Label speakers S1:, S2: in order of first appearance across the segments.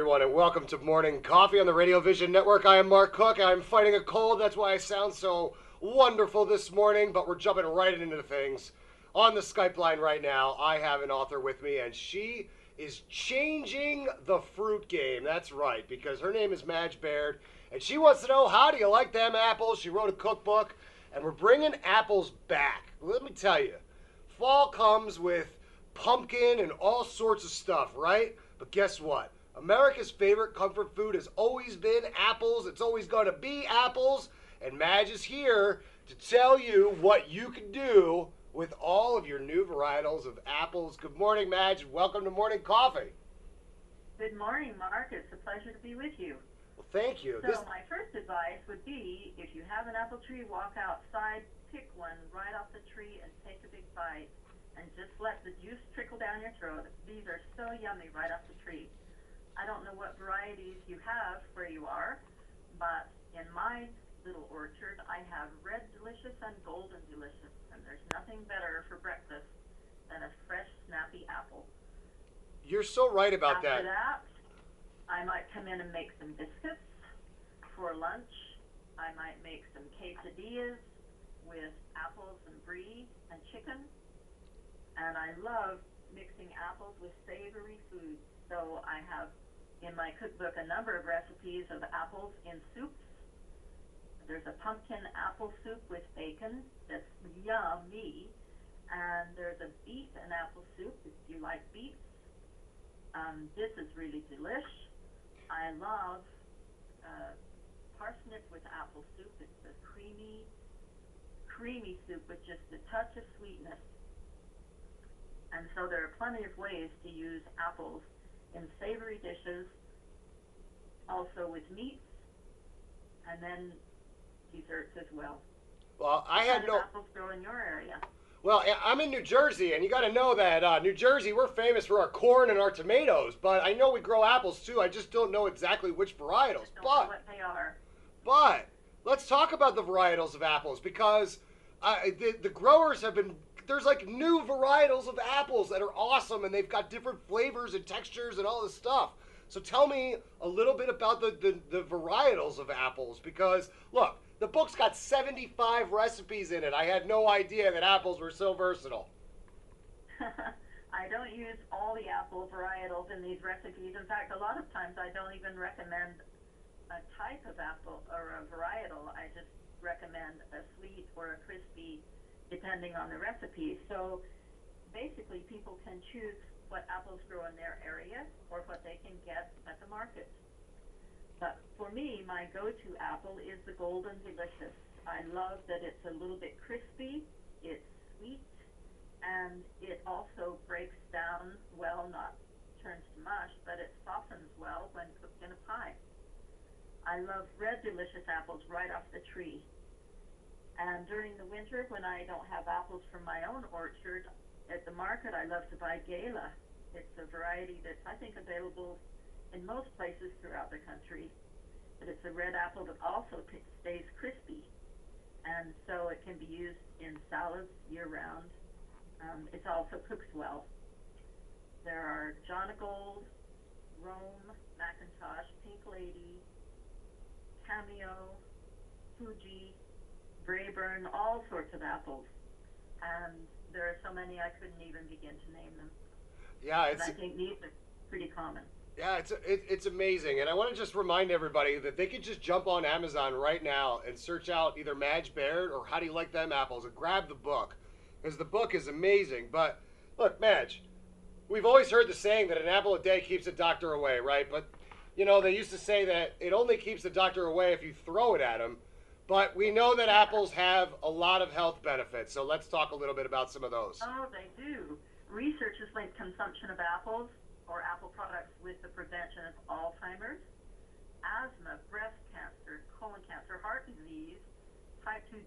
S1: Everyone, and welcome to Morning Coffee on the Radio Vision Network. I am Mark Cook. I'm fighting a cold. That's why I sound so wonderful this morning, but we're jumping right into things. On the Skype line right now, I have an author with me, and she is changing the fruit game. That's right, because her name is Madge Baird, and she wants to know, how do you like them apples? She wrote a cookbook, and we're bringing apples back. Let me tell you, fall comes with pumpkin and all sorts of stuff, right? But guess what? America's favorite comfort food has always been apples. It's always going to be apples. And Madge is here to tell you what you can do with all of your new varietals of apples. Good morning, Madge. Welcome to Morning Coffee.
S2: Good morning, Mark. It's a pleasure to be with you.
S1: Well, thank you.
S2: So my first advice would be, if you have an apple tree, walk outside, pick one right off the tree and take a big bite and just let the juice trickle down your throat. These are so yummy right off the tree. I don't know what varieties you have where you are, but in my little orchard, I have Red Delicious and Golden Delicious, and there's nothing better for breakfast than a fresh, snappy apple.
S1: You're so right about
S2: After
S1: that.
S2: that, I might come in and make some biscuits for lunch. I might make some quesadillas with apples and brie and chicken. And I love mixing apples with savory foods. So I have in my cookbook a number of recipes of apples in soups. There's a pumpkin apple soup with bacon that's yummy. And there's a beef and apple soup if you like beef. This is really delish. I love parsnip with apple soup. It's a creamy soup with just a touch of sweetness. And so there are plenty of ways to use apples in savory dishes, also with meats, and then desserts as well.
S1: Well, I
S2: What
S1: had
S2: kind
S1: no.
S2: of apples grow in your area?
S1: Well, I'm in New Jersey, and you got to know that New Jersey, we're famous for our corn and our tomatoes. But I know we grow apples too. I just don't know exactly which varietals.
S2: Don't know what they are.
S1: But let's talk about the varietals of apples, because the growers have been, there's like new varietals of apples that are awesome, and they've got different flavors and textures and all this stuff. So tell me a little bit about the varietals of apples, because look, the book's got 75 recipes in it. I had no idea that apples were so versatile.
S2: I don't use all the apple varietals in these recipes. In fact, a lot of times I don't even recommend a type of apple or a varietal. I just recommend a sweet or a crispy depending on the recipe. So basically people can choose what apples grow in their area or what they can get at the market. But for me, my go-to apple is the Golden Delicious. I love that it's a little bit crispy, it's sweet, and it also breaks down well, not turns to mush, but it softens well when cooked in a pie. I love Red Delicious apples right off the tree. And during the winter, when I don't have apples from my own orchard, at the market I love to buy Gala. It's a variety that's, I think, available in most places throughout the country. But it's a red apple that also stays crispy. And so it can be used in salads year-round. It also cooks well. There are Jonagold, Rome, Macintosh, Pink Lady, Cameo, Fuji, Brayburn, all sorts of apples. And there are so many I couldn't even begin to name them.
S1: Yeah,
S2: But I think these are pretty common.
S1: yeah, it's amazing, and I want to just remind everybody that they could just jump on Amazon right now and search out either Madge Baird or How Do You Like Them Apples and grab the book, because the book is amazing. But look, Madge, we've always heard the saying that an apple a day keeps a doctor away, right? But you know, they used to say that it only keeps the doctor away if you throw it at him. But we know that apples have a lot of health benefits, so let's talk a little bit about some of those.
S2: Oh, they do. Research has linked consumption of apples or apple products with the prevention of Alzheimer's, asthma, breast cancer, colon cancer, heart disease, type 2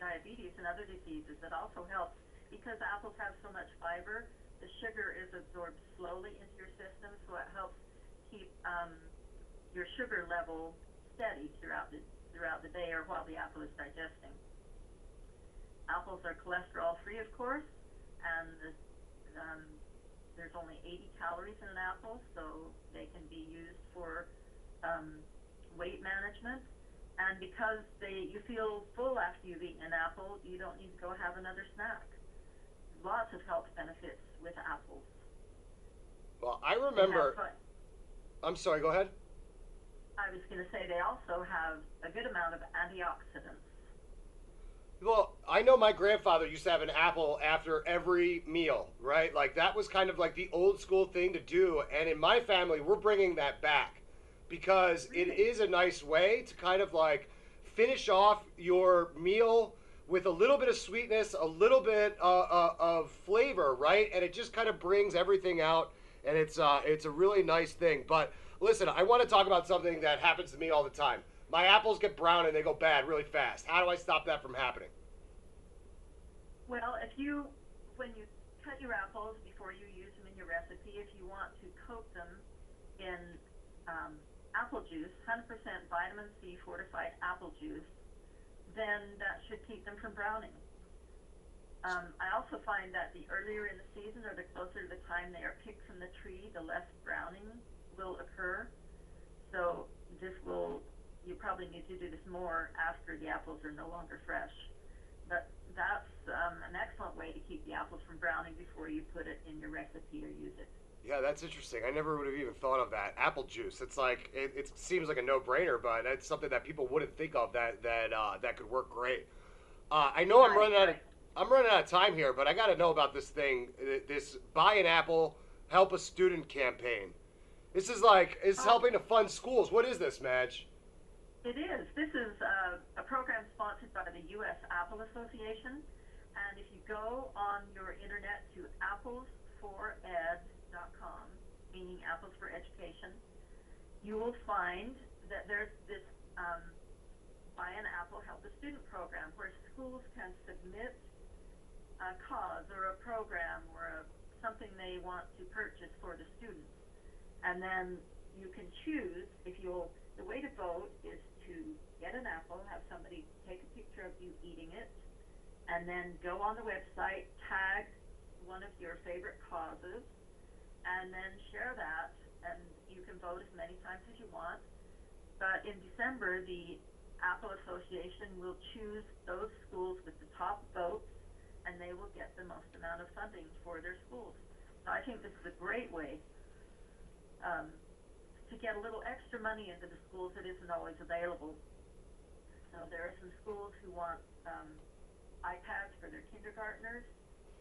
S2: diabetes, and other diseases. It also helps because apples have so much fiber. The sugar is absorbed slowly into your system, so it helps keep your sugar level steady throughout the day or while the apple is digesting. Apples are cholesterol free, of course, and there's only 80 calories in an apple, so they can be weight management. And because you feel full after you've eaten an apple, you don't need to go have another snack. Lots of health benefits with apples.
S1: Well, I remember. I'm sorry, go ahead.
S2: I was going to say they also have a good amount of antioxidants.
S1: Well, I know my grandfather used to have an apple after every meal, right? Like that was kind of like the old school thing to do. And in my family, we're bringing that back because it is a nice way to kind of like finish off your meal with a little bit of sweetness, a little bit of flavor, right? And it just kind of brings everything out, and it's a really nice thing. But listen, I want to talk about something that happens to me all the time. My apples get brown and they go bad really fast. How do I stop that from happening?
S2: Well, when you cut your apples before you use them in your recipe, if you want to coat them in apple juice, 100% vitamin C fortified apple juice, then that should keep them from browning. I also find that the earlier in the season or the closer to the time they are picked from the tree, the less browning will occur. So you probably need to do this more after the apples are no longer fresh. But that's an excellent way to keep the apples from browning before you put it in your recipe or use it. Yeah,
S1: that's interesting. I never would have even thought of that. Apple juice. It's like it seems like a no-brainer, but it's something that people wouldn't think of that could work great. I know I'm running out of time here, but I got to know about this thing. This Buy an Apple, Help a Student campaign. This is helping to fund schools. What is this, Madge?
S2: It is. This is a program sponsored by the U.S. Apple Association, and if you go on your internet to applesfored.com, meaning Apples for Education, you will find that there's this Buy an Apple, Help a Student program where schools can submit a cause or a program or something they want to purchase for the students. And then you can choose the way to vote is to get an apple, have somebody take a picture of you eating it, and then go on the website, tag one of your favorite causes, and then share that, and you can vote as many times as you want. But in December, the Apple Association will choose those schools with the top votes, and they will get the most amount of funding for their schools. So I think this is a great way to get a little extra money into the schools that isn't always available. So there are some schools who want iPads for their kindergartners.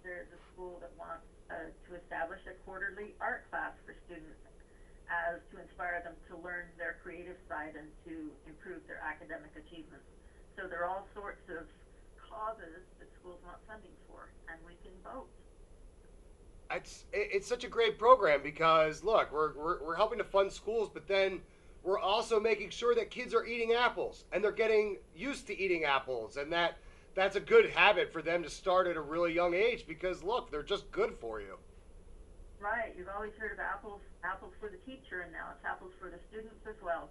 S2: There's a school that wants to establish a quarterly art class for students to inspire them to learn their creative side and to improve their academic achievements. So there are all sorts of causes that schools want funding for, and we can vote.
S1: It's such a great program because look, we're helping to fund schools, but then we're also making sure that kids are eating apples and they're getting used to eating apples, and that's a good habit for them to start at a really young age because look, they're just good for you.
S2: Right. You've always heard of apples for the teacher, and now it's apples for the students as well.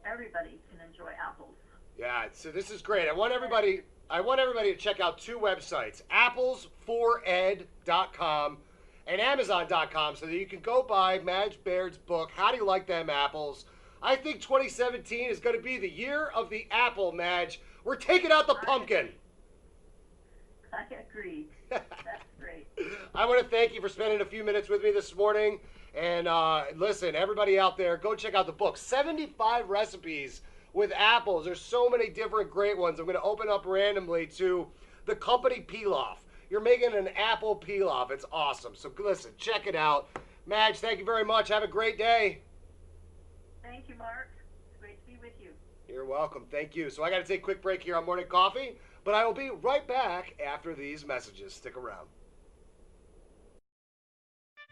S2: Everybody can enjoy apples.
S1: Yeah. So this is great. I want everybody to check out two websites: applesfored.com and Amazon.com, so that you can go buy Madge Baird's book, How Do You Like Them Apples? I think 2017 is going to be the year of the apple, Madge. We're taking out the pumpkin.
S2: I agree. That's great.
S1: I want to thank you for spending a few minutes with me this morning. And listen, everybody out there, go check out the book. 75 recipes with apples. There's so many different great ones. I'm going to open up randomly to the company Pilaf. You're making an apple pilaf. It's awesome. So listen, check it out. Madge, thank you very much. Have a great day.
S2: Thank you, Mark. It's great to be with you.
S1: You're welcome. Thank you. So I got to take a quick break here on Morning Coffee, but I will be right back after these messages. Stick around.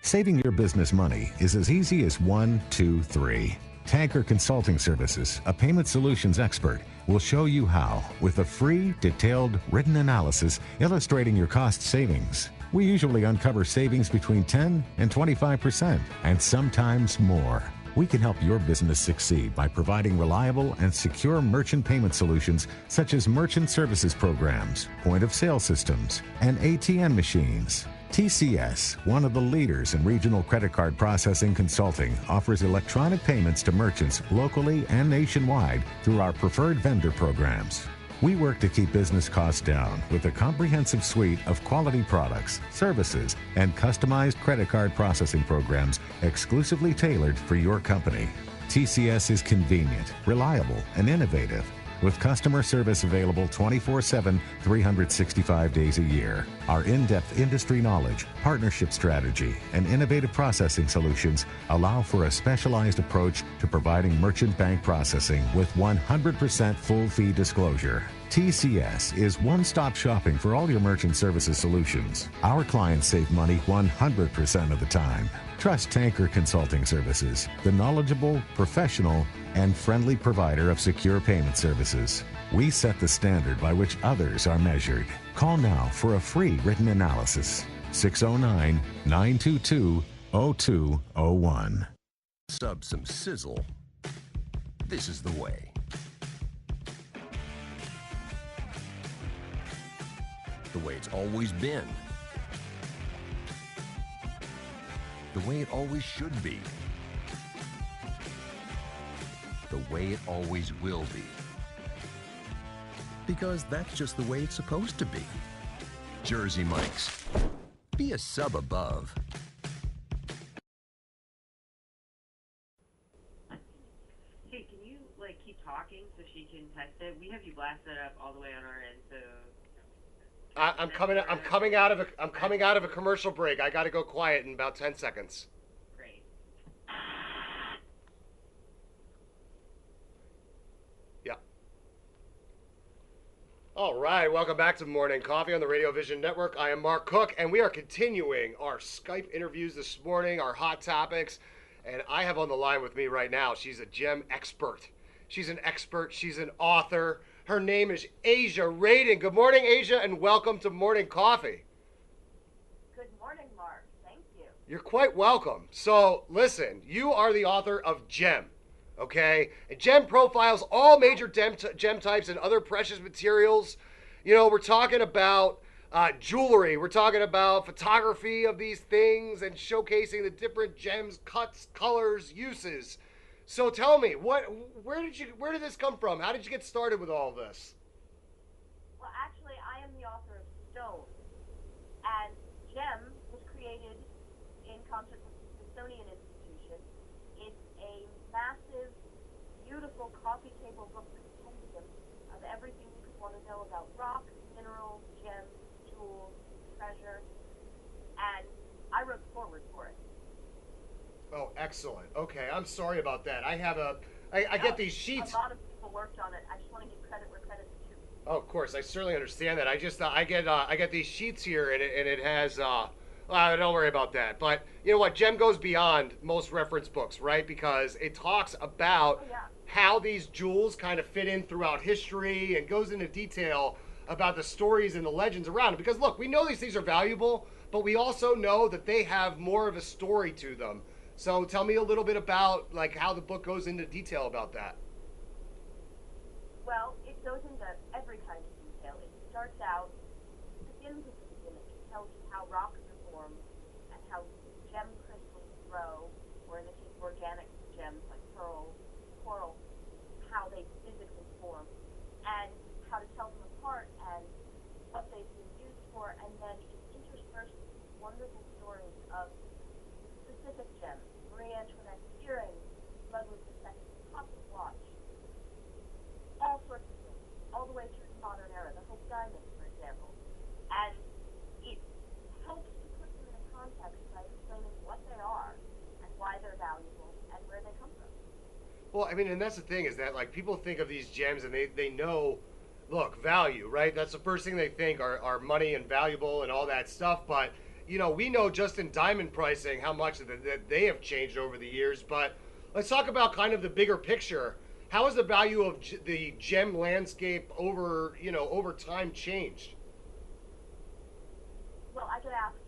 S3: Saving your business money is as easy as 1, 2, 3. Tanker Consulting Services, a payment solutions expert, will show you how with a free, detailed, written analysis illustrating your cost savings. We usually uncover savings between 10 and 25%, and sometimes more. We can help your business succeed by providing reliable and secure merchant payment solutions such as merchant services programs, point-of-sale systems, and ATM machines. TCS, one of the leaders in regional credit card processing consulting, offers electronic payments to merchants locally and nationwide through our preferred vendor programs. We work to keep business costs down with a comprehensive suite of quality products, services, and customized credit card processing programs exclusively tailored for your company. TCS is convenient, reliable, and innovative, with customer service available 24/7, 365 days a year. Our in-depth industry knowledge, partnership strategy, and innovative processing solutions allow for a specialized approach to providing merchant bank processing with 100% full fee disclosure. TCS is one-stop shopping for all your merchant services solutions. Our clients save money 100% of the time. Trust Tanker Consulting Services, the knowledgeable, professional, and friendly provider of secure payment services. We set the standard by which others are measured. Call now for a free written analysis. 609-922-0201.
S4: Sub some sizzle. This is the way. The way it's always been. The way it always should be. The way it always will be. Because that's just the way it's supposed to be. Jersey Mike's. Be a sub above.
S5: Hey, can you keep talking so she can test it? We have you blasted up all the way on our end, so.
S1: I'm coming out of a commercial break. I got to go quiet in about 10 seconds.
S5: Great.
S1: Yeah. All right, welcome back to Morning Coffee on the Radio Vision Network. I am Mark Cook, and we are continuing our Skype interviews this morning, our hot topics, and I have on the line with me right now, she's a gem expert. She's an expert. She's an author. Her name is Asia Radin. Good morning, Asia, and welcome to Morning Coffee.
S2: Good morning, Mark. Thank you.
S1: You're quite welcome. So, listen, you are the author of Gem, okay? And Gem profiles all major gem types and other precious materials. You know, we're talking about jewelry. We're talking about photography of these things and showcasing the different gems, cuts, colors, uses. So tell me, where did this come from? How did you get started with all of this?
S2: Well, actually, I am the author of Stone, and Gem was created in concert with the Smithsonian Institution. It's a massive, beautiful coffee table book compendium of everything you could want to know about rock, minerals, gems, jewels, treasure, and I wrote the foreword for it.
S1: Oh, excellent. Okay, I'm sorry about that. I get these sheets.
S2: A lot of people worked on it. I just want to give credit where credit's due.
S1: Oh, of course, I certainly understand that. I get these sheets here, and it has. Don't worry about that. But you know what? Gem goes beyond most reference books, right? Because it talks about how these jewels kind of fit in throughout history, and goes into detail about the stories and the legends around it. Because look, we know these things are valuable, but we also know that they have more of a story to them. So tell me a little bit about how the book goes into detail about that.
S2: Well, it goes into every kind of detail. It starts out, begins with the beginning. It tells you how rocks are formed and how gem crystals grow, or in the case of organic gems like pearls, coral, how they physically form, and how to tell them apart and what they've been used for, and then it interspersed with wonderful stories of specific gems. Marie Antoinette's earrings, Ludwig II's pocket watch, all sorts of things, all the way through the modern era, the Hope Diamond, for example. And it helps to put them in a context by explaining what they are and why they're valuable and where they come from.
S1: Well, I mean, and that's the thing is that people think of these gems and they know, look, value, right? That's the first thing they think are money and valuable and all that stuff, but you know, we know just in diamond pricing how much that they have changed over the years. But let's talk about kind of the bigger picture. How has the value of the gem landscape over time changed?
S2: Well, I get asked